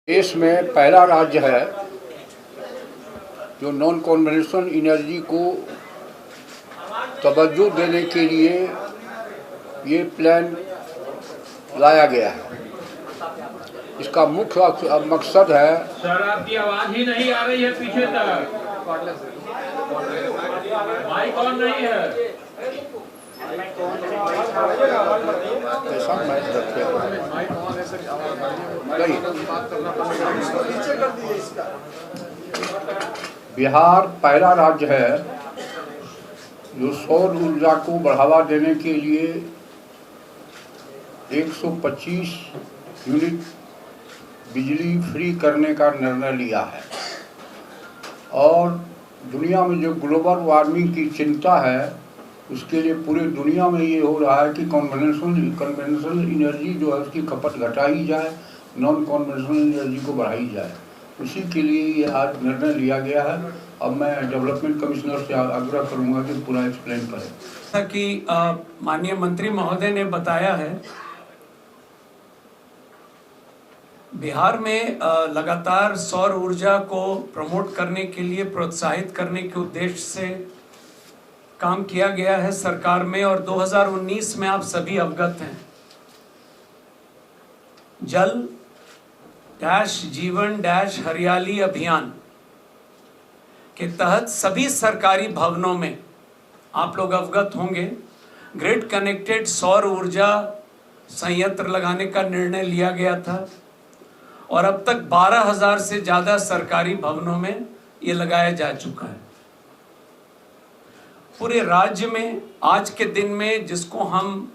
देश में पहला राज्य है जो नॉन कन्वेंशनल एनर्जी को तवज्जो देने के लिए ये प्लान लाया गया है। इसका मुख्य मकसद है। सर, आपकी आवाज ही नहीं आ रही है पीछे तक। माइक ऑन नहीं है। ऐसा मैच रखे बिहार पहला राज्य है जो सौर ऊर्जा को बढ़ावा देने के लिए 125 यूनिट बिजली फ्री करने का निर्णय लिया है। और दुनिया में जो ग्लोबल वार्मिंग की चिंता है उसके लिए पूरी दुनिया में ये हो रहा है कि कन्वेंशनल एनर्जी जो है उसकी खपत घटाई जाए, नॉन कन्वेंशनल एनर्जी को बढ़ाई जाए। उसी के लिए ये आज निर्णय लिया गया है। अब मैं डेवलपमेंट कमिश्नर से आग्रह करूंगा कि पूरा एक्सप्लेन करें। जैसा कि माननीय मंत्री महोदय ने बताया है, बिहार में लगातार सौर ऊर्जा को प्रमोट करने के लिए, प्रोत्साहित करने के उद्देश्य से काम किया गया है सरकार में। और 2019 में आप सभी अवगत हैं, जल डैश जीवन डैश हरियाली अभियान के तहत सभी सरकारी भवनों में, आप लोग अवगत होंगे, ग्रिड कनेक्टेड सौर ऊर्जा संयंत्र लगाने का निर्णय लिया गया था। और अब तक 12,000 से ज़्यादा सरकारी भवनों में ये लगाया जा चुका है। पूरे राज्य में आज के दिन में, जिसको हम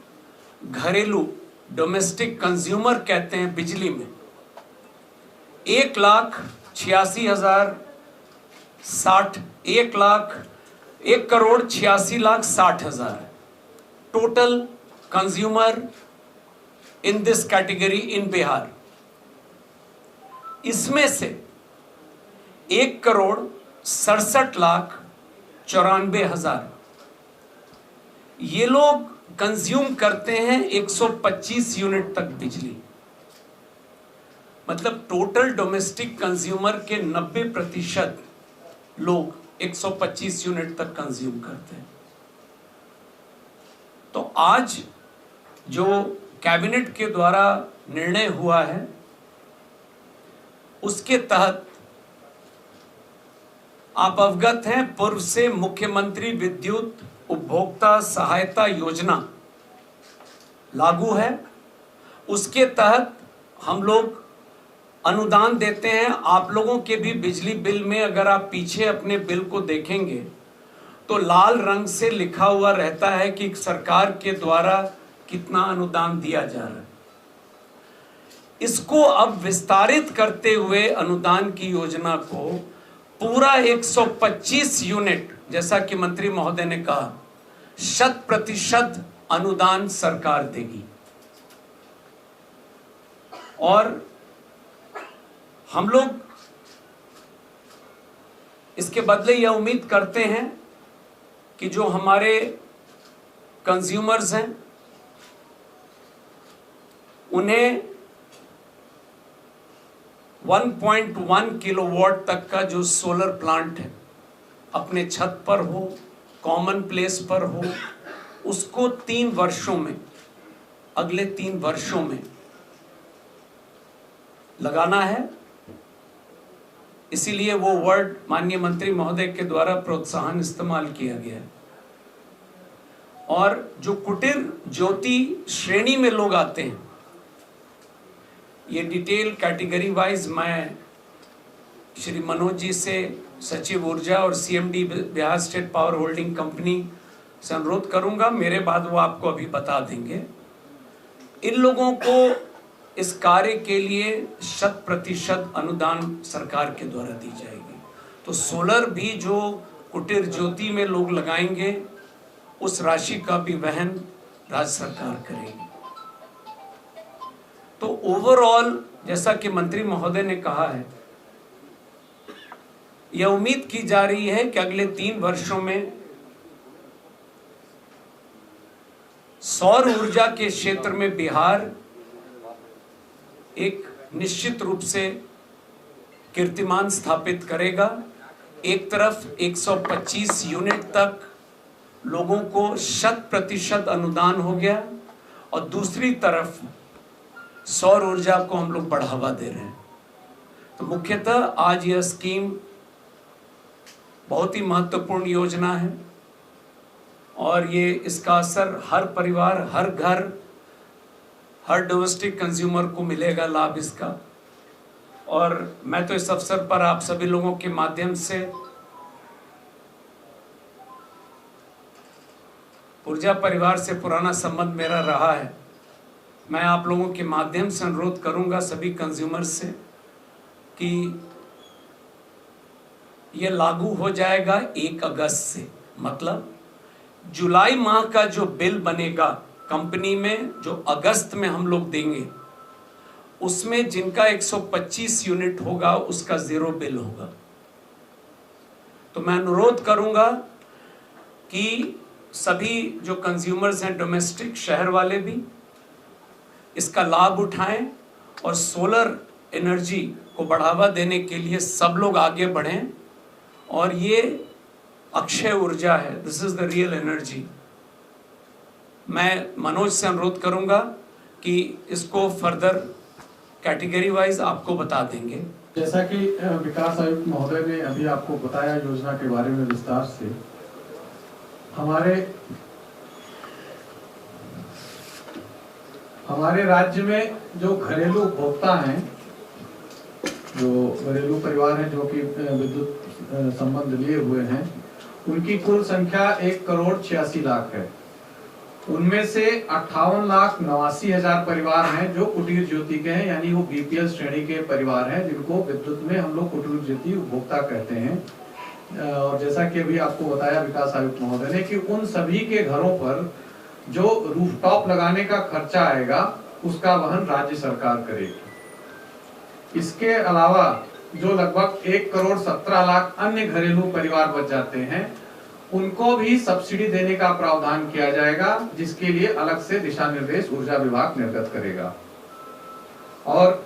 घरेलू डोमेस्टिक कंज्यूमर कहते हैं बिजली में, 1,86,60,000 total consumer in this category इन बिहार। इसमें से 1,67,94,000 ये लोग कंज्यूम करते हैं 125 यूनिट तक बिजली। मतलब टोटल डोमेस्टिक कंज्यूमर के 90% लोग 125 यूनिट तक कंज्यूम करते हैं। तो आज जो कैबिनेट के द्वारा निर्णय हुआ है उसके तहत आप अवगत हैं, पूर्व से मुख्यमंत्री विद्युत उपभोक्ता सहायता योजना लागू है। उसके तहत हम लोग अनुदान देते हैं। आप लोगों के भी बिजली बिल में अगर आप पीछे अपने बिल को देखेंगे तो लाल रंग से लिखा हुआ रहता है कि सरकार के द्वारा कितना अनुदान दिया जा रहा है। इसको अब विस्तारित करते हुए अनुदान की योजना को पूरा 125 यूनिट, जैसा कि मंत्री महोदय ने कहा, 100% अनुदान सरकार देगी। और हम लोग इसके बदले यह उम्मीद करते हैं कि जो हमारे कंज्यूमर्स हैं उन्हें 1.1 किलोवाट तक का जो सोलर प्लांट है, अपने छत पर हो, कॉमन प्लेस पर हो, उसको 3 वर्षों में, अगले 3 वर्षों में लगाना है। इसीलिए वो वर्ड माननीय मंत्री महोदय के द्वारा प्रोत्साहन इस्तेमाल किया गया है। और जो कुटीर ज्योति श्रेणी में लोग आते हैं, ये डिटेल कैटेगरी वाइज मैं श्री मनोज जी से, सचिव ऊर्जा और CMD Bihar state power holding company से अनुरोध करूंगा। मेरे बाद वो आपको अभी बता देंगे। इन लोगों को इस कार्य के लिए 100% अनुदान सरकार के द्वारा दी जाएगी। तो सोलर भी जो कुटीर ज्योति में लोग लगाएंगे उस राशि का भी वहन राज्य सरकार करेगी। तो ओवरऑल, जैसा कि मंत्री महोदय ने कहा है, यह उम्मीद की जा रही है कि अगले 3 वर्षों में सौर ऊर्जा के क्षेत्र में बिहार एक निश्चित रूप से कीर्तिमान स्थापित करेगा। एक तरफ 125 यूनिट तक लोगों को 100% अनुदान हो गया और दूसरी तरफ सौर ऊर्जा को हम लोग बढ़ावा दे रहे हैं। तो मुख्यतः आज यह स्कीम बहुत ही महत्वपूर्ण योजना है और ये इसका असर हर परिवार, हर घर, हर डोमेस्टिक कंज्यूमर को मिलेगा लाभ इसका। और मैं तो इस अवसर पर आप सभी लोगों के माध्यम से ऊर्जा परिवार से पुराना संबंध मेरा रहा है, मैं आप लोगों के माध्यम से अनुरोध करूंगा सभी कंज्यूमर से कि ये लागू हो जाएगा 1 अगस्त से। मतलब जुलाई माह का जो बिल बनेगा कंपनी में, जो अगस्त में हम लोग देंगे, उसमें जिनका 125 यूनिट होगा उसका 0 बिल होगा। तो मैं अनुरोध करूंगा कि सभी जो कंज्यूमर्स हैं डोमेस्टिक, शहर वाले भी इसका लाभ उठाएं और सोलर एनर्जी को बढ़ावा देने के लिए सब लोग आगे बढ़ें। और ये अक्षय ऊर्जा है, this is the real energy. मैं मनोज से अनुरोध करूंगा कि इसको फर्दर कैटेगरी वाइज आपको बता देंगे। जैसा कि विकास आयुक्त महोदय ने अभी आपको बताया योजना के बारे में विस्तार से, हमारे राज्य में जो घरेलू उपभोक्ता हैं, जो घरेलू परिवार हैं जो कि विद्युत संबंध लिए हुए हैं, उनकी कुल संख्या 1,86,00,000 है। उनमें से 58,89,000 परिवार हैं जो कुटीर ज्योति के हैं, यानी वो बीपीएल श्रेणी के परिवार हैं जिनको विद्युत में हम लोग कुटीर ज्योति उपभोक्ता कहते हैं। और जैसा कि अभी आपको बताया विकास आयुक्त महोदय ने कि उन सभी के घरों पर जो रूफटॉप लगाने का खर्चा आएगा उसका वहन राज्य सरकार करेगी। इसके अलावा जो लगभग 1,17,00,000 अन्य घरेलू परिवार बच जाते हैं, उनको भी सब्सिडी देने का प्रावधान किया जाएगा, जिसके लिए अलग से दिशा निर्देश ऊर्जा विभाग निर्गत करेगा। और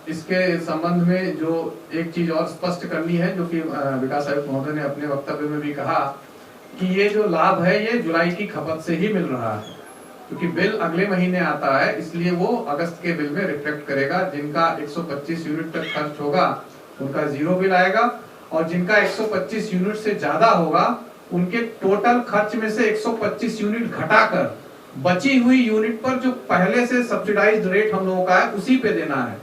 इसके संबंध में जो एक चीज और स्पष्ट करनी है, जो कि विकास आयुक्त महोदय ने अपने वक्तव्य में भी कहा कि ये जो लाभ है ये जुलाई की खपत से ही मिल रहा है, क्योंकि बिल अगले महीने आता है, इसलिए वो अगस्त के बिल में रिफ्लेक्ट करेगा। जिनका 125 यूनिट तक खर्च होगा उनका 0 बिल आएगा, और जिनका 125 यूनिट से ज्यादा होगा उनके टोटल खर्च में से 125 यूनिट घटाकर बची हुई यूनिट पर जो पहले से सब्सिडाइज्ड रेट हम लोगों का है उसी पे देना है।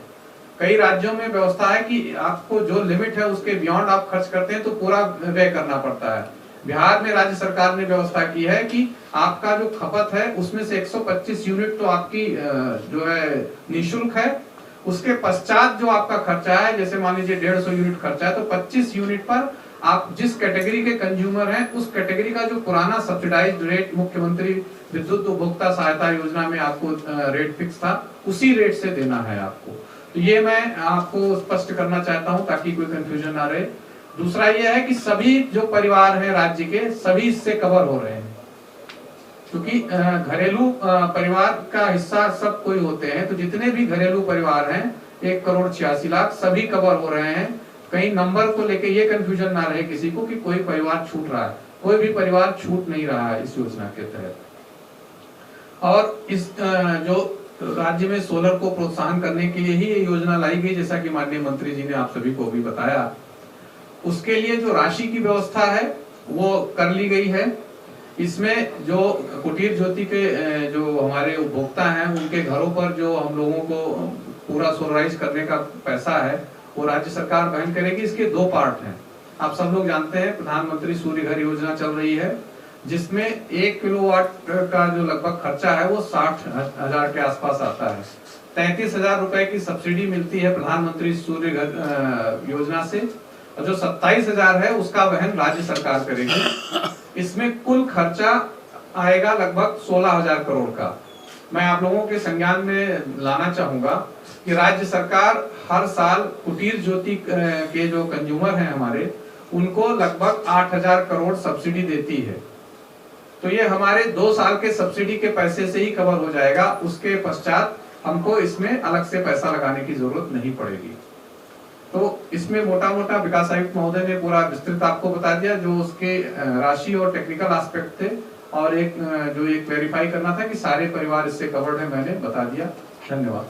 कई राज्यों में व्यवस्था है कि आपको जो लिमिट है उसके बियॉन्ड आप खर्च करते हैं तो पूरा व्यय करना पड़ता है। बिहार में राज्य सरकार ने व्यवस्था की है कि आपका जो खपत है उसमें से 125 यूनिट तो आपकी जो है निःशुल्क है, उसके पश्चात जो आपका खर्चा है, जैसे मान लीजिए 150 यूनिट खर्चा है, तो 25 यूनिट पर आप जिस कैटेगरी के कंज्यूमर हैं उस कैटेगरी का जो पुराना सब्सिडाइज्ड रेट मुख्यमंत्री विद्युत उपभोक्ता सहायता योजना में आपको रेट फिक्स था, उसी रेट से देना है आपको। तो ये मैं आपको स्पष्ट करना चाहता हूं ताकि कोई कंफ्यूजन ना रहे। दूसरा ये है कि सभी जो परिवार हैं राज्य के, सभी इससे कवर हो रहे हैं, क्योंकि घरेलू परिवार का हिस्सा सब कोई होते हैं। तो जितने भी घरेलू परिवार हैं 1,86,00,000 सभी कवर हो रहे हैं। कहीं नंबर को लेके ये कंफ्यूजन ना रहे किसी को कि कोई परिवार छूट रहा है, कोई भी परिवार छूट नहीं रहा है इस योजना के तहत। और इस जो राज्य में सोलर को प्रोत्साहन करने के लिए ही ये योजना लाई गई, जैसा कि माननीय मंत्री जी ने आप सभी को भी बताया। उसके लिए जो राशि की व्यवस्था है वो कर ली गई है। इसमें जो कुटीर ज्योति के जो हमारे उपभोक्ता हैं उनके घरों पर जो हम लोगों को पूरा सोलराइज करने का पैसा है वो राज्य सरकार वहन करेगी। इसके 2 पार्ट हैं। आप सब लोग जानते हैं प्रधानमंत्री सूर्य घर योजना चल रही है, जिसमें 1 किलोवाट का जो लगभग खर्चा है वो 60,000 के आसपास आता है। 33,000 रुपए की सब्सिडी मिलती है प्रधानमंत्री सूर्य घर योजना से, और जो 27,000 है उसका वहन राज्य सरकार करेगी। इसमें कुल खर्चा आएगा लगभग 16,000 करोड़ का। मैं आप लोगों के संज्ञान में लाना चाहूंगा कि राज्य सरकार हर साल कुटीर ज्योति के जो कंज्यूमर हैं हमारे, उनको लगभग 8,000 करोड़ सब्सिडी देती है। तो ये हमारे 2 साल के सब्सिडी के पैसे से ही कवर हो जाएगा। उसके पश्चात हमको इसमें अलग से पैसा लगाने की जरूरत नहीं पड़ेगी। तो इसमें मोटा मोटा विकास आयुक्त महोदय ने पूरा विस्तृत आपको बता दिया, जो उसके राशि और टेक्निकल एस्पेक्ट थे, और एक जो ये क्लेरिफाई करना था कि सारे परिवार इससे कवर्ड है, मैंने बता दिया। धन्यवाद।